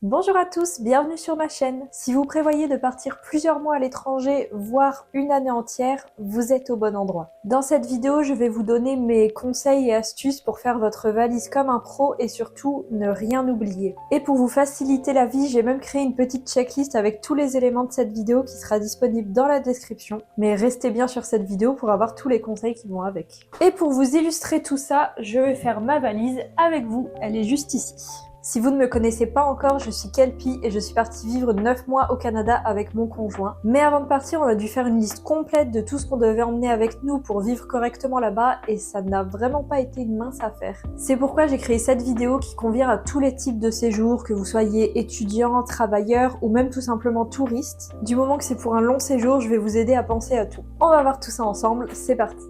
Bonjour à tous, bienvenue sur ma chaîne. Si vous prévoyez de partir plusieurs mois à l'étranger, voire une année entière, vous êtes au bon endroit. Dans cette vidéo, je vais vous donner mes conseils et astuces pour faire votre valise comme un pro et surtout ne rien oublier. Et pour vous faciliter la vie, j'ai même créé une petite checklist avec tous les éléments de cette vidéo qui sera disponible dans la description. Mais restez bien sur cette vidéo pour avoir tous les conseils qui vont avec. Et pour vous illustrer tout ça, je vais faire ma valise avec vous, elle est juste ici. Si vous ne me connaissez pas encore, je suis Kelpie et je suis partie vivre 9 mois au Canada avec mon conjoint. Mais avant de partir, on a dû faire une liste complète de tout ce qu'on devait emmener avec nous pour vivre correctement là-bas et ça n'a vraiment pas été une mince affaire. C'est pourquoi j'ai créé cette vidéo qui convient à tous les types de séjours, que vous soyez étudiant, travailleur ou même tout simplement touriste. Du moment que c'est pour un long séjour, je vais vous aider à penser à tout. On va voir tout ça ensemble, c'est parti.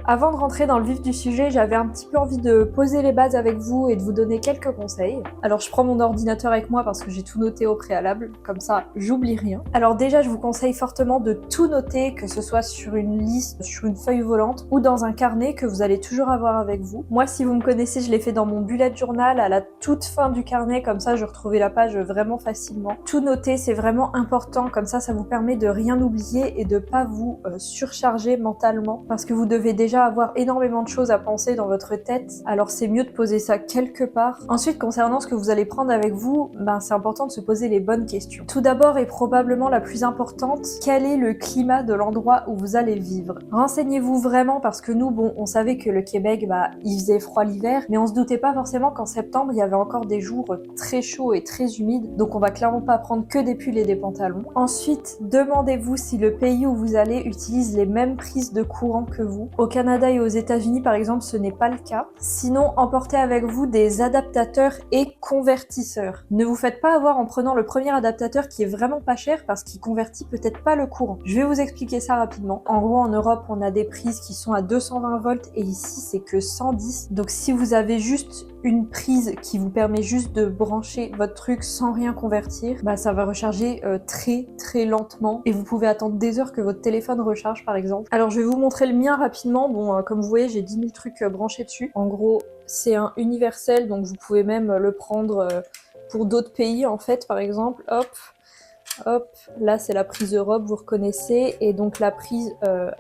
Avant de rentrer dans le vif du sujet, j'avais un petit peu envie de poser les bases avec vous et de vous donner quelques conseils. Alors je prends mon ordinateur avec moi parce que j'ai tout noté au préalable, comme ça j'oublie rien. Alors déjà je vous conseille fortement de tout noter, que ce soit sur une liste, sur une feuille volante ou dans un carnet que vous allez toujours avoir avec vous. Moi si vous me connaissez, je l'ai fait dans mon bullet journal à la toute fin du carnet, comme ça je retrouvais la page vraiment facilement. Tout noter c'est vraiment important, comme ça ça vous permet de rien oublier et de pas vous surcharger mentalement parce que vous devez déjà avoir énormément de choses à penser dans votre tête, alors c'est mieux de poser ça quelque part. Ensuite, concernant ce que vous allez prendre avec vous, c'est important de se poser les bonnes questions. Tout d'abord, et probablement la plus importante, quel est le climat de l'endroit où vous allez vivre? Renseignez-vous vraiment parce que nous, on savait que le Québec, il faisait froid l'hiver, mais on se doutait pas forcément qu'en septembre, il y avait encore des jours très chauds et très humides, donc on va clairement pas prendre que des pulls et des pantalons. Ensuite, demandez-vous si le pays où vous allez utilise les mêmes prises de courant que vous. Au Canada et aux États-Unis par exemple, ce n'est pas le cas. Sinon, emportez avec vous des adaptateurs et convertisseurs. Ne vous faites pas avoir en prenant le premier adaptateur qui est vraiment pas cher parce qu'il convertit peut-être pas le courant. Je vais vous expliquer ça rapidement. En gros, en Europe, on a des prises qui sont à 220 volts et ici, c'est que 110. Donc si vous avez juste une prise qui vous permet juste de brancher votre truc sans rien convertir, ça va recharger très lentement et vous pouvez attendre des heures que votre téléphone recharge par exemple. Alors je vais vous montrer le mien rapidement. Comme vous voyez, j'ai 10 000 trucs branchés dessus. En gros, c'est un universel, donc vous pouvez même le prendre pour d'autres pays en fait, par exemple. Hop, là c'est la prise Europe, vous reconnaissez, et donc la prise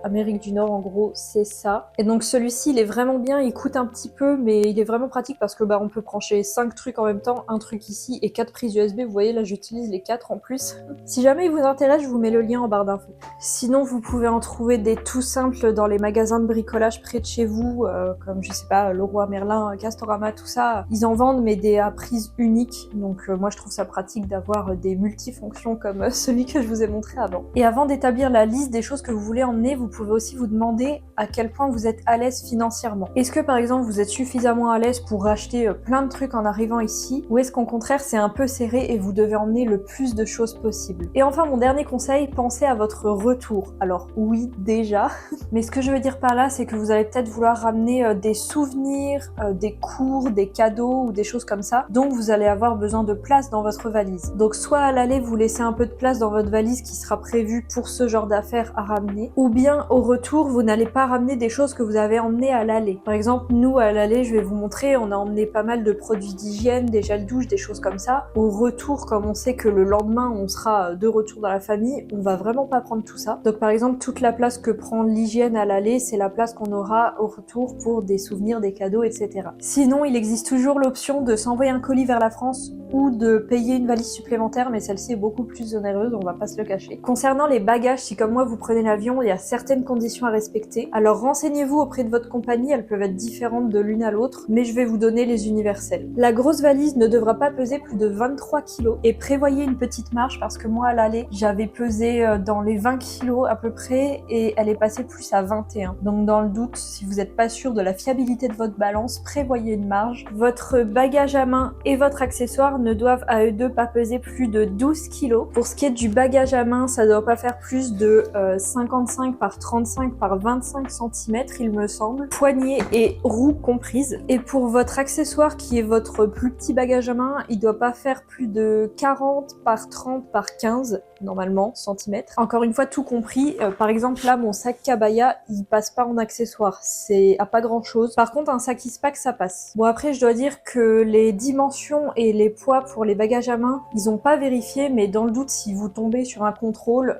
Amérique du Nord en gros c'est ça. Et donc celui-ci il est vraiment bien, il coûte un petit peu mais il est vraiment pratique parce que on peut brancher 5 trucs en même temps, un truc ici et 4 prises USB, vous voyez là j'utilise les 4 en plus. Si jamais il vous intéresse, je vous mets le lien en barre d'infos. Sinon vous pouvez en trouver des tout simples dans les magasins de bricolage près de chez vous, comme je sais pas, Leroy Merlin, Castorama, tout ça. Ils en vendent mais des à prise unique, donc moi je trouve ça pratique d'avoir des multifonctions comme celui que je vous ai montré avant. Et avant d'établir la liste des choses que vous voulez emmener, vous pouvez aussi vous demander à quel point vous êtes à l'aise financièrement. Est-ce que par exemple vous êtes suffisamment à l'aise pour acheter plein de trucs en arrivant ici, ou est-ce qu'au contraire c'est un peu serré et vous devez emmener le plus de choses possible? Et enfin mon dernier conseil, pensez à votre retour. Alors oui déjà, mais ce que je veux dire par là c'est que vous allez peut-être vouloir ramener des souvenirs, des cours, des cadeaux ou des choses comme ça, donc vous allez avoir besoin de place dans votre valise. Donc soit à l'aller vous laissez un peu de place dans votre valise qui sera prévue pour ce genre d'affaires à ramener, ou bien au retour vous n'allez pas ramener des choses que vous avez emmenées à l'aller. Par exemple nous à l'aller, je vais vous montrer, on a emmené pas mal de produits d'hygiène, des gels douche, des choses comme ça. Au retour, comme on sait que le lendemain on sera de retour dans la famille, on va vraiment pas prendre tout ça. Donc par exemple toute la place que prend l'hygiène à l'aller, c'est la place qu'on aura au retour pour des souvenirs, des cadeaux, etc. Sinon il existe toujours l'option de s'envoyer un colis vers la France ou de payer une valise supplémentaire, mais celle-ci est beaucoup plus onéreuse, on va pas se le cacher. Concernant les bagages, si comme moi vous prenez l'avion, il y a certaines conditions à respecter. Alors renseignez-vous auprès de votre compagnie, elles peuvent être différentes de l'une à l'autre, mais je vais vous donner les universels. La grosse valise ne devra pas peser plus de 23 kg et prévoyez une petite marge parce que moi à l'aller, j'avais pesé dans les 20 kg à peu près et elle est passée plus à 21. Donc dans le doute, si vous n'êtes pas sûr de la fiabilité de votre balance, prévoyez une marge. Votre bagage à main et votre accessoire ne doivent à eux deux pas peser plus de 12 kg. Pour ce qui est du bagage à main, ça doit pas faire plus de 55 par 35 par 25 cm il me semble, poignée et roue comprises. Et pour votre accessoire qui est votre plus petit bagage à main, il doit pas faire plus de 40 par 30 par 15. normalement, centimètres. Encore une fois, tout compris. Par exemple, là, mon sac Kabaya, il passe pas en accessoire. C'est à pas grand chose. Par contre, un sac Eastpak, ça passe. Bon, après, je dois dire que les dimensions et les poids pour les bagages à main, ils ont pas vérifié, mais dans le doute, si vous tombez sur un contrôle,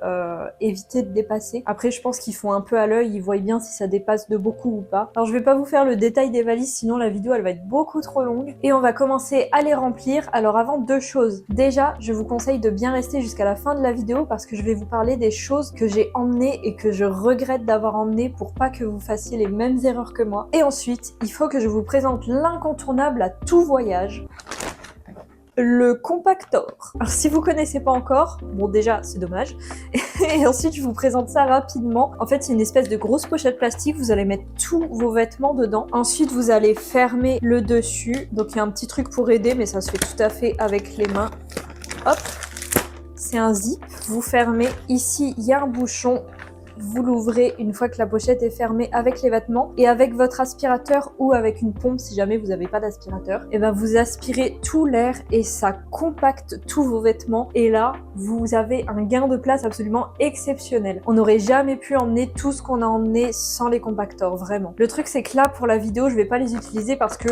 évitez de dépasser. Après, je pense qu'ils font un peu à l'œil, ils voient bien si ça dépasse de beaucoup ou pas. Alors, je vais pas vous faire le détail des valises, sinon la vidéo, elle va être beaucoup trop longue. Et on va commencer à les remplir. Alors, avant, deux choses. Déjà, je vous conseille de bien rester jusqu'à la fin de la vidéo parce que je vais vous parler des choses que j'ai emmenées et que je regrette d'avoir emmenées pour pas que vous fassiez les mêmes erreurs que moi. Et ensuite, il faut que je vous présente l'incontournable à tout voyage. Le compactor. Alors si vous connaissez pas encore, bon déjà c'est dommage, et ensuite je vous présente ça rapidement. En fait c'est une espèce de grosse pochette plastique, vous allez mettre tous vos vêtements dedans. Ensuite vous allez fermer le dessus, donc il y a un petit truc pour aider mais ça se fait tout à fait avec les mains. Hop, c'est un zip, vous fermez, ici il y a un bouchon. Vous l'ouvrez une fois que la pochette est fermée avec les vêtements et avec votre aspirateur ou avec une pompe si jamais vous n'avez pas d'aspirateur, et ben vous aspirez tout l'air et ça compacte tous vos vêtements et là vous avez un gain de place absolument exceptionnel. On n'aurait jamais pu emmener tout ce qu'on a emmené sans les compactors, vraiment. Le truc c'est que là pour la vidéo je vais pas les utiliser parce que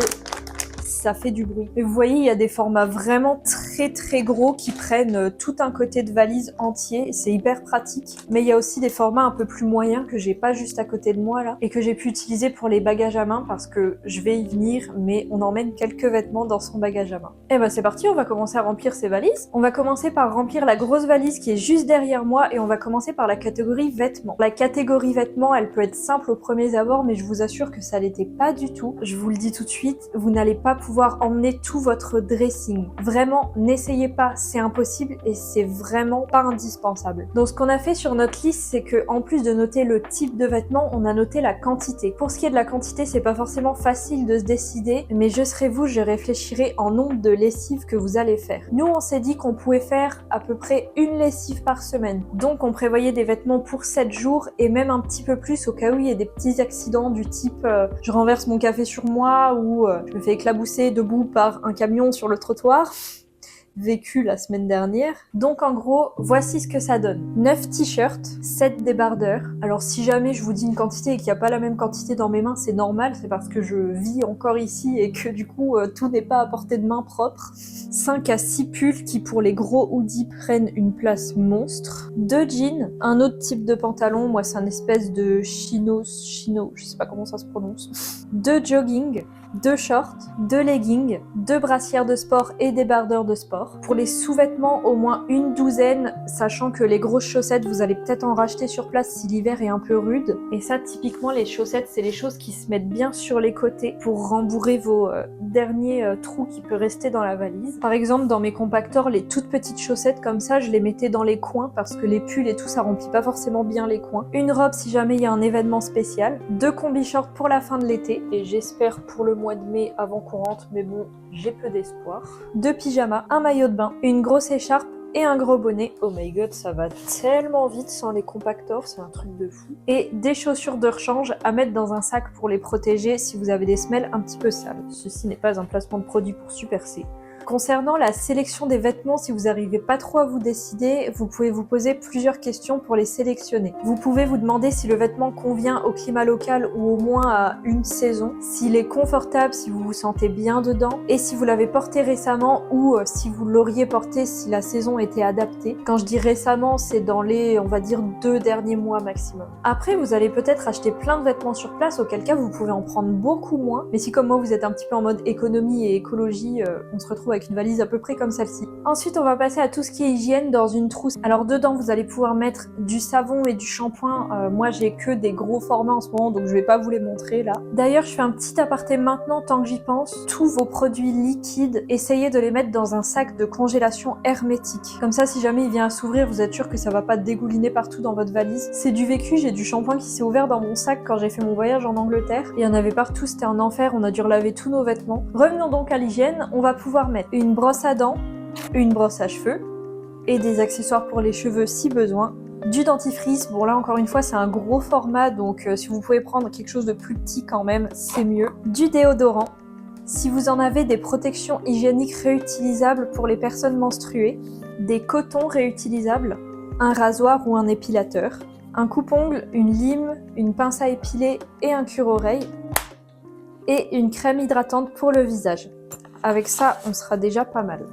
ça fait du bruit. Et vous voyez, il y a des formats vraiment très gros qui prennent tout un côté de valise entier. C'est hyper pratique. Mais il y a aussi des formats un peu plus moyens que j'ai pas juste à côté de moi là et que j'ai pu utiliser pour les bagages à main parce que je vais y venir, mais on emmène quelques vêtements dans son bagage à main. Et ben c'est parti, on va commencer à remplir ces valises. On va commencer par remplir la grosse valise qui est juste derrière moi et on va commencer par la catégorie vêtements. La catégorie vêtements, elle peut être simple au premier abord, mais je vous assure que ça l'était pas du tout. Je vous le dis tout de suite, vous n'allez pas pouvoir emmener tout votre dressing. Vraiment, n'essayez pas, c'est impossible et c'est vraiment pas indispensable. Donc ce qu'on a fait sur notre liste, c'est que en plus de noter le type de vêtement, on a noté la quantité. Pour ce qui est de la quantité, c'est pas forcément facile de se décider, mais je serai vous, je réfléchirai en nombre de lessives que vous allez faire. Nous, on s'est dit qu'on pouvait faire à peu près une lessive par semaine. Donc on prévoyait des vêtements pour 7 jours et même un petit peu plus au cas où il y a des petits accidents du type je renverse mon café sur moi ou je me fais éclabousser debout par un camion sur le trottoir, vécu la semaine dernière. Donc en gros, voici ce que ça donne. 9 t-shirts, 7 débardeurs. Alors si jamais je vous dis une quantité et qu'il n'y a pas la même quantité dans mes mains, c'est normal, c'est parce que je vis encore ici et que du coup tout n'est pas à portée de main propre. 5 à 6 pulls qui pour les gros hoodies prennent une place monstre. 2 jeans, un autre type de pantalon, moi c'est un espèce de chino, je sais pas comment ça se prononce. 2 jogging, 2 shorts, 2 leggings, 2 brassières de sport et débardeurs de sport. Pour les sous-vêtements, au moins une douzaine, sachant que les grosses chaussettes, vous allez peut-être en racheter sur place si l'hiver est un peu rude. Et ça, typiquement, les chaussettes, c'est les choses qui se mettent bien sur les côtés pour rembourrer vos derniers trous qui peuvent rester dans la valise. Par exemple, dans mes compactors, les toutes petites chaussettes comme ça, je les mettais dans les coins parce que les pulls et tout, ça remplit pas forcément bien les coins. Une robe si jamais il y a un événement spécial. 2 combi shorts pour la fin de l'été. Et j'espère pour le mois de mai avant qu'on rentre, mais bon, j'ai peu d'espoir. 2 pyjamas, un maillot de bain, une grosse écharpe et un gros bonnet. Oh my god, ça va tellement vite sans les compactors, c'est un truc de fou. Et des chaussures de rechange à mettre dans un sac pour les protéger si vous avez des semelles un petit peu sales. Ceci n'est pas un placement de produit pour Super C. Concernant la sélection des vêtements, si vous n'arrivez pas trop à vous décider, vous pouvez vous poser plusieurs questions pour les sélectionner. Vous pouvez vous demander si le vêtement convient au climat local ou au moins à une saison, s'il est confortable, si vous vous sentez bien dedans, et si vous l'avez porté récemment ou si vous l'auriez porté si la saison était adaptée. Quand je dis récemment, c'est dans les, on va dire, 2 derniers mois maximum. Après, vous allez peut-être acheter plein de vêtements sur place, auquel cas vous pouvez en prendre beaucoup moins, mais si comme moi vous êtes un petit peu en mode économie et écologie, on se retrouve avec une valise à peu près comme celle-ci. Ensuite, on va passer à tout ce qui est hygiène dans une trousse. Alors dedans, vous allez pouvoir mettre du savon et du shampoing. Moi, j'ai que des gros formats en ce moment, donc je vais pas vous les montrer là. D'ailleurs, je fais un petit aparté maintenant, tant que j'y pense. Tous vos produits liquides, essayez de les mettre dans un sac de congélation hermétique. Comme ça, si jamais il vient à s'ouvrir, vous êtes sûr que ça va pas dégouliner partout dans votre valise. C'est du vécu, j'ai du shampoing qui s'est ouvert dans mon sac quand j'ai fait mon voyage en Angleterre. Il y en avait partout, c'était un enfer, on a dû relaver tous nos vêtements. Revenons donc à l'hygiène, on va pouvoir mettre une brosse à dents, une brosse à cheveux et des accessoires pour les cheveux si besoin. Du dentifrice, bon là encore une fois c'est un gros format donc si vous pouvez prendre quelque chose de plus petit quand même c'est mieux. Du déodorant, si vous en avez des protections hygiéniques réutilisables pour les personnes menstruées, des cotons réutilisables, un rasoir ou un épilateur, un coupe-ongles, une lime, une pince à épiler et un cure-oreille, et une crème hydratante pour le visage. Avec ça, on sera déjà pas mal.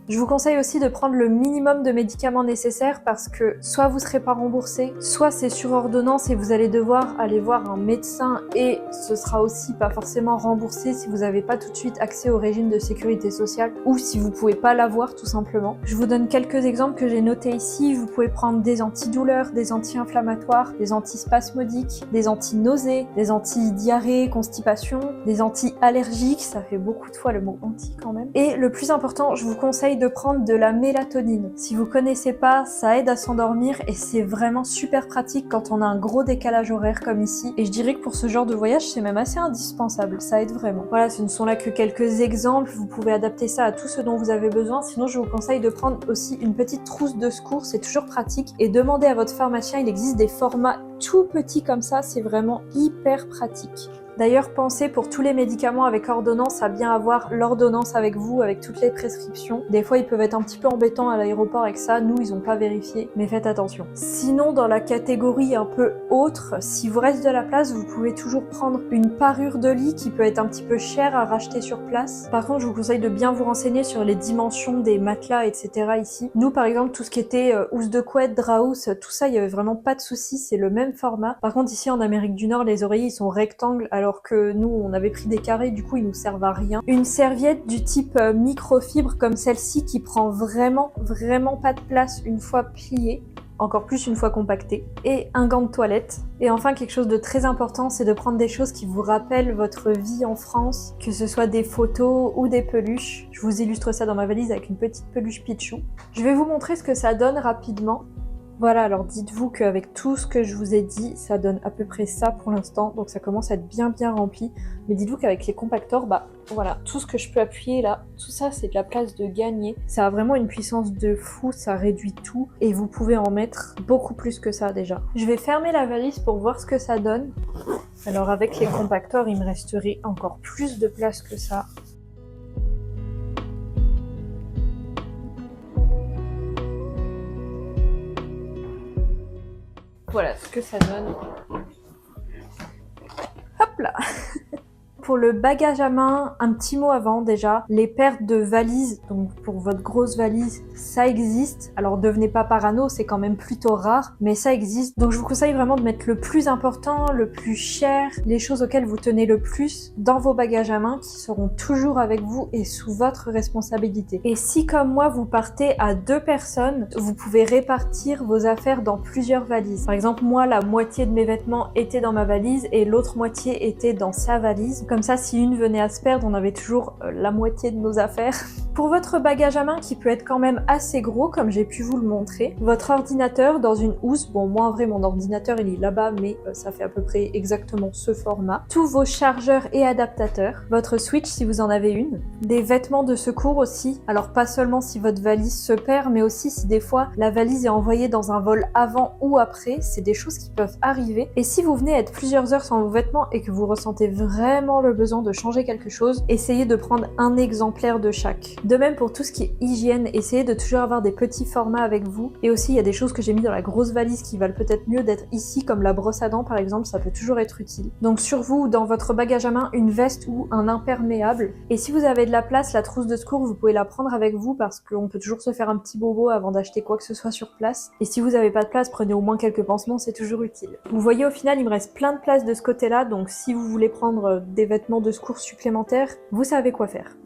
Je vous conseille aussi de prendre le minimum de médicaments nécessaires parce que soit vous ne serez pas remboursé, soit c'est sur ordonnance et vous allez devoir aller voir un médecin et ce sera aussi pas forcément remboursé si vous n'avez pas tout de suite accès au régime de sécurité sociale ou si vous pouvez pas l'avoir tout simplement. Je vous donne quelques exemples que j'ai notés ici. Vous pouvez prendre des antidouleurs, des anti-inflammatoires, des antispasmodiques, des anti-nausées, des anti-diarrhée, constipation, des anti-allergiques, ça fait beaucoup de fois le mot anti quand même. Et le plus important, je vous conseille de prendre de la mélatonine. Si vous connaissez pas, ça aide à s'endormir et c'est vraiment super pratique quand on a un gros décalage horaire comme ici. Et je dirais que pour ce genre de voyage, c'est même assez indispensable, ça aide vraiment. Voilà, ce ne sont là que quelques exemples, vous pouvez adapter ça à tout ce dont vous avez besoin. Sinon, je vous conseille de prendre aussi une petite trousse de secours, c'est toujours pratique. Et demandez à votre pharmacien, il existe des formats tout petits comme ça, c'est vraiment hyper pratique. D'ailleurs, pensez pour tous les médicaments avec ordonnance à bien avoir l'ordonnance avec vous, avec toutes les prescriptions. Des fois, ils peuvent être un petit peu embêtants à l'aéroport avec ça. Nous, ils n'ont pas vérifié, mais faites attention. Sinon, dans la catégorie un peu autre, si vous reste de la place, vous pouvez toujours prendre une parure de lit qui peut être un petit peu chère à racheter sur place. Par contre, je vous conseille de bien vous renseigner sur les dimensions des matelas, etc. ici. Nous, par exemple, tout ce qui était housse de couette, drap housse, tout ça, il y avait vraiment pas de soucis, c'est le même format. Par contre, ici en Amérique du Nord, les oreillers, ils sont rectangles, alors que nous on avait pris des carrés, du coup ils nous servent à rien. Une serviette du type microfibre comme celle-ci qui prend vraiment pas de place une fois pliée, encore plus une fois compactée, et un gant de toilette. Et enfin quelque chose de très important, c'est de prendre des choses qui vous rappellent votre vie en France, que ce soit des photos ou des peluches. Je vous illustre ça dans ma valise avec une petite peluche Pichou. Je vais vous montrer ce que ça donne rapidement. Voilà, alors dites-vous qu'avec tout ce que je vous ai dit, ça donne à peu près ça pour l'instant, donc ça commence à être bien rempli. Mais dites-vous qu'avec les compactors, bah voilà, tout ce que je peux appuyer là, tout ça c'est de la place de gagner. Ça a vraiment une puissance de fou, ça réduit tout, et vous pouvez en mettre beaucoup plus que ça déjà. Je vais fermer la valise pour voir ce que ça donne. Alors avec les compactors, il me resterait encore plus de place que ça. Voilà ce que ça donne. Hop là. Pour le bagage à main, un petit mot avant déjà, les pertes de valises, donc pour votre grosse valise, ça existe. Alors devenez pas parano, c'est quand même plutôt rare, mais ça existe. Donc je vous conseille vraiment de mettre le plus important, le plus cher, les choses auxquelles vous tenez le plus dans vos bagages à main qui seront toujours avec vous et sous votre responsabilité. Et si comme moi vous partez à 2 personnes, vous pouvez répartir vos affaires dans plusieurs valises. Par exemple, moi la moitié de mes vêtements étaient dans ma valise et l'autre moitié était dans sa valise. Comme ça, si une venait à se perdre, on avait toujours la moitié de nos affaires. Pour votre bagage à main qui peut être quand même assez gros, comme j'ai pu vous le montrer, votre ordinateur dans une housse, bon moi en vrai mon ordinateur il est là-bas, mais ça fait à peu près exactement ce format. Tous vos chargeurs et adaptateurs, votre Switch si vous en avez une, des vêtements de secours aussi, alors pas seulement si votre valise se perd, mais aussi si des fois la valise est envoyée dans un vol avant ou après, c'est des choses qui peuvent arriver. Et si vous venez être plusieurs heures sans vos vêtements et que vous ressentez vraiment le besoin de changer quelque chose, essayez de prendre un exemplaire de chaque. De même pour tout ce qui est hygiène, essayez de toujours avoir des petits formats avec vous. Et aussi il y a des choses que j'ai mis dans la grosse valise qui valent peut-être mieux d'être ici, comme la brosse à dents par exemple, ça peut toujours être utile. Donc sur vous ou dans votre bagage à main, une veste ou un imperméable. Et si vous avez de la place, la trousse de secours, vous pouvez la prendre avec vous parce qu'on peut toujours se faire un petit bobo avant d'acheter quoi que ce soit sur place. Et si vous n'avez pas de place, prenez au moins quelques pansements, c'est toujours utile. Vous voyez au final il me reste plein de place de ce côté-là, donc si vous voulez prendre des vêtements de secours supplémentaires, vous savez quoi faire.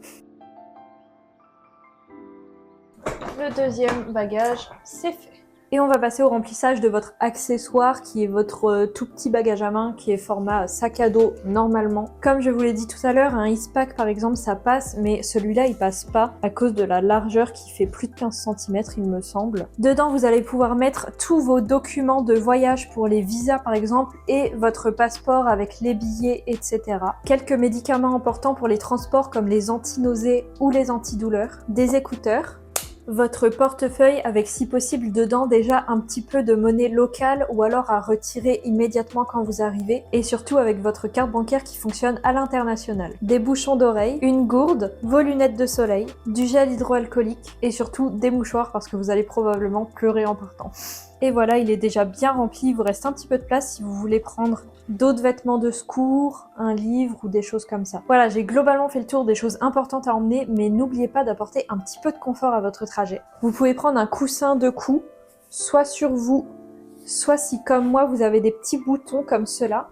Le deuxième bagage, c'est fait. Et on va passer au remplissage de votre accessoire qui est votre tout petit bagage à main qui est format sac à dos normalement. Comme je vous l'ai dit tout à l'heure, un Eastpak par exemple ça passe, mais celui-là il passe pas à cause de la largeur qui fait plus de 15 cm il me semble. Dedans vous allez pouvoir mettre tous vos documents de voyage pour les visas par exemple et votre passeport avec les billets etc. Quelques médicaments importants pour les transports comme les anti-nausées ou les antidouleurs, des écouteurs, votre portefeuille avec si possible dedans déjà un petit peu de monnaie locale ou alors à retirer immédiatement quand vous arrivez et surtout avec votre carte bancaire qui fonctionne à l'international. Des bouchons d'oreilles, une gourde, vos lunettes de soleil, du gel hydroalcoolique et surtout des mouchoirs parce que vous allez probablement pleurer en partant. Et voilà, il est déjà bien rempli, il vous reste un petit peu de place si vous voulez prendre d'autres vêtements de secours, un livre ou des choses comme ça. Voilà, j'ai globalement fait le tour des choses importantes à emmener, mais n'oubliez pas d'apporter un petit peu de confort à votre trajet. Vous pouvez prendre un coussin de cou, soit sur vous, soit si comme moi vous avez des petits boutons comme cela,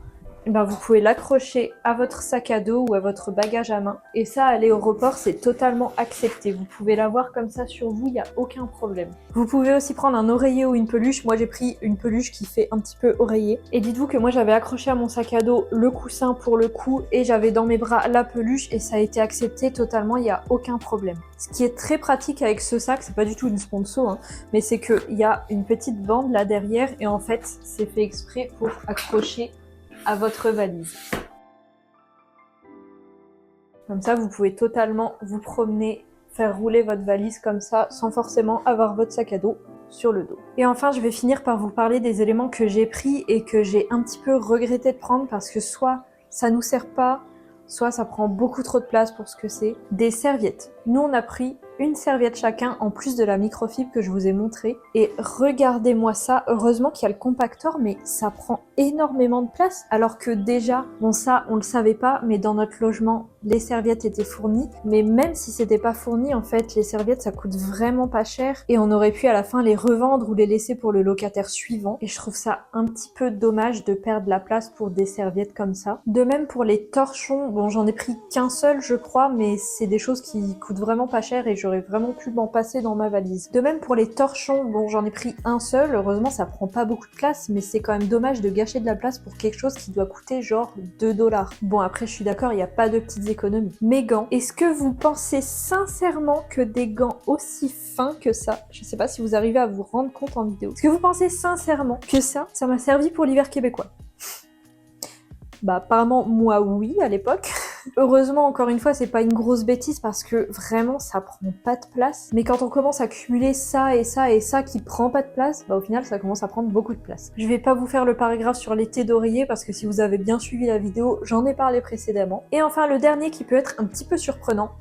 vous pouvez l'accrocher à votre sac à dos ou à votre bagage à main. Et ça, à l'aéroport, c'est totalement accepté. Vous pouvez l'avoir comme ça sur vous, il n'y a aucun problème. Vous pouvez aussi prendre un oreiller ou une peluche. Moi, j'ai pris une peluche qui fait un petit peu oreiller. Et dites-vous que moi, j'avais accroché à mon sac à dos le coussin pour le cou et j'avais dans mes bras la peluche et ça a été accepté totalement, il n'y a aucun problème. Ce qui est très pratique avec ce sac, c'est pas du tout une sponsor, hein, mais c'est qu'il y a une petite bande là derrière et en fait, c'est fait exprès pour accrocher à votre valise. Comme ça, vous pouvez totalement vous promener, faire rouler votre valise comme ça, sans forcément avoir votre sac à dos sur le dos. Et enfin, je vais finir par vous parler des éléments que j'ai pris et que j'ai un petit peu regretté de prendre parce que soit ça nous sert pas, soit ça prend beaucoup trop de place pour ce que c'est. Des serviettes. Nous, on a pris une serviette chacun en plus de la microfibre que je vous ai montré. Et regardez-moi ça, heureusement qu'il y a le compactor, mais ça prend énormément de place. Alors que déjà, bon ça, on le savait pas, mais dans notre logement, les serviettes étaient fournies. Mais même si c'était pas fourni, en fait, les serviettes, ça coûte vraiment pas cher. Et on aurait pu à la fin les revendre ou les laisser pour le locataire suivant. Et je trouve ça un petit peu dommage de perdre la place pour des serviettes comme ça. De même pour les torchons, bon j'en ai pris qu'un seul je crois, mais c'est des choses qui coûtent vraiment pas cher et j'aurais vraiment pu m'en passer dans ma valise. De même pour les torchons, bon j'en ai pris un seul, heureusement ça prend pas beaucoup de place, mais c'est quand même dommage de gâcher de la place pour quelque chose qui doit coûter genre 2 $. Bon après je suis d'accord, il n'y a pas de petites économies. Mes gants, est-ce que vous pensez sincèrement que des gants aussi fins que ça, je sais pas si vous arrivez à vous rendre compte en vidéo, est-ce que vous pensez sincèrement que ça m'a servi pour l'hiver québécois? Bah apparemment moi oui à l'époque. Heureusement encore une fois c'est pas une grosse bêtise parce que vraiment ça prend pas de place. Mais quand on commence à cumuler ça et ça et ça qui prend pas de place, bah au final ça commence à prendre beaucoup de place. Je vais pas vous faire le paragraphe sur les thés d'oreiller parce que si vous avez bien suivi la vidéo, j'en ai parlé précédemment. Et enfin le dernier qui peut être un petit peu surprenant,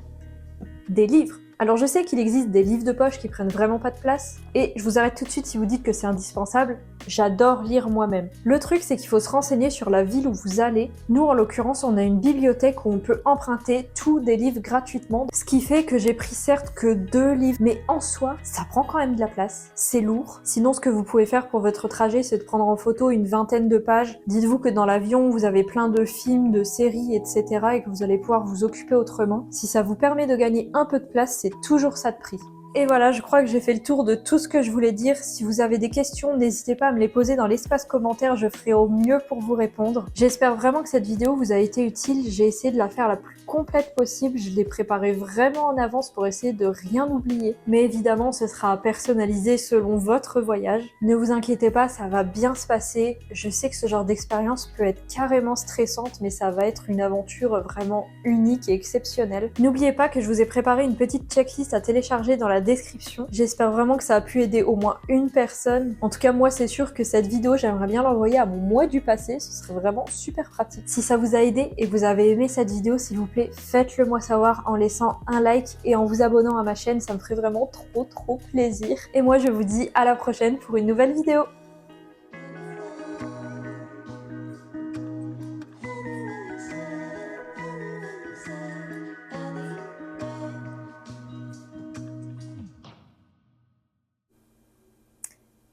des livres. Alors je sais qu'il existe des livres de poche qui prennent vraiment pas de place, et je vous arrête tout de suite si vous dites que c'est indispensable, j'adore lire moi-même. Le truc c'est qu'il faut se renseigner sur la ville où vous allez. Nous en l'occurrence on a une bibliothèque où on peut emprunter tous des livres gratuitement, ce qui fait que j'ai pris certes que 2 livres, mais en soi ça prend quand même de la place, c'est lourd. Sinon ce que vous pouvez faire pour votre trajet c'est de prendre en photo une vingtaine de pages. Dites-vous que dans l'avion vous avez plein de films, de séries, etc. et que vous allez pouvoir vous occuper autrement. Si ça vous permet de gagner un peu de place, c'est toujours ça de prix. Et voilà, je crois que j'ai fait le tour de tout ce que je voulais dire. Si vous avez des questions, n'hésitez pas à me les poser dans l'espace commentaire, je ferai au mieux pour vous répondre. J'espère vraiment que cette vidéo vous a été utile, j'ai essayé de la faire la plus complète possible, je l'ai préparée vraiment en avance pour essayer de rien oublier. Mais évidemment, ce sera personnalisé selon votre voyage. Ne vous inquiétez pas, ça va bien se passer. Je sais que ce genre d'expérience peut être carrément stressante, mais ça va être une aventure vraiment unique et exceptionnelle. N'oubliez pas que je vous ai préparé une petite checklist à télécharger dans la description. J'espère vraiment que ça a pu aider au moins une personne. En tout cas, moi, c'est sûr que cette vidéo, j'aimerais bien l'envoyer à mon moi du passé. Ce serait vraiment super pratique. Si ça vous a aidé et vous avez aimé cette vidéo, s'il vous plaît, faites-le moi savoir en laissant un like et en vous abonnant à ma chaîne. Ça me ferait vraiment trop plaisir. Et moi, je vous dis à la prochaine pour une nouvelle vidéo.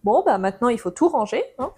Bon, bah maintenant, il faut tout ranger, hein.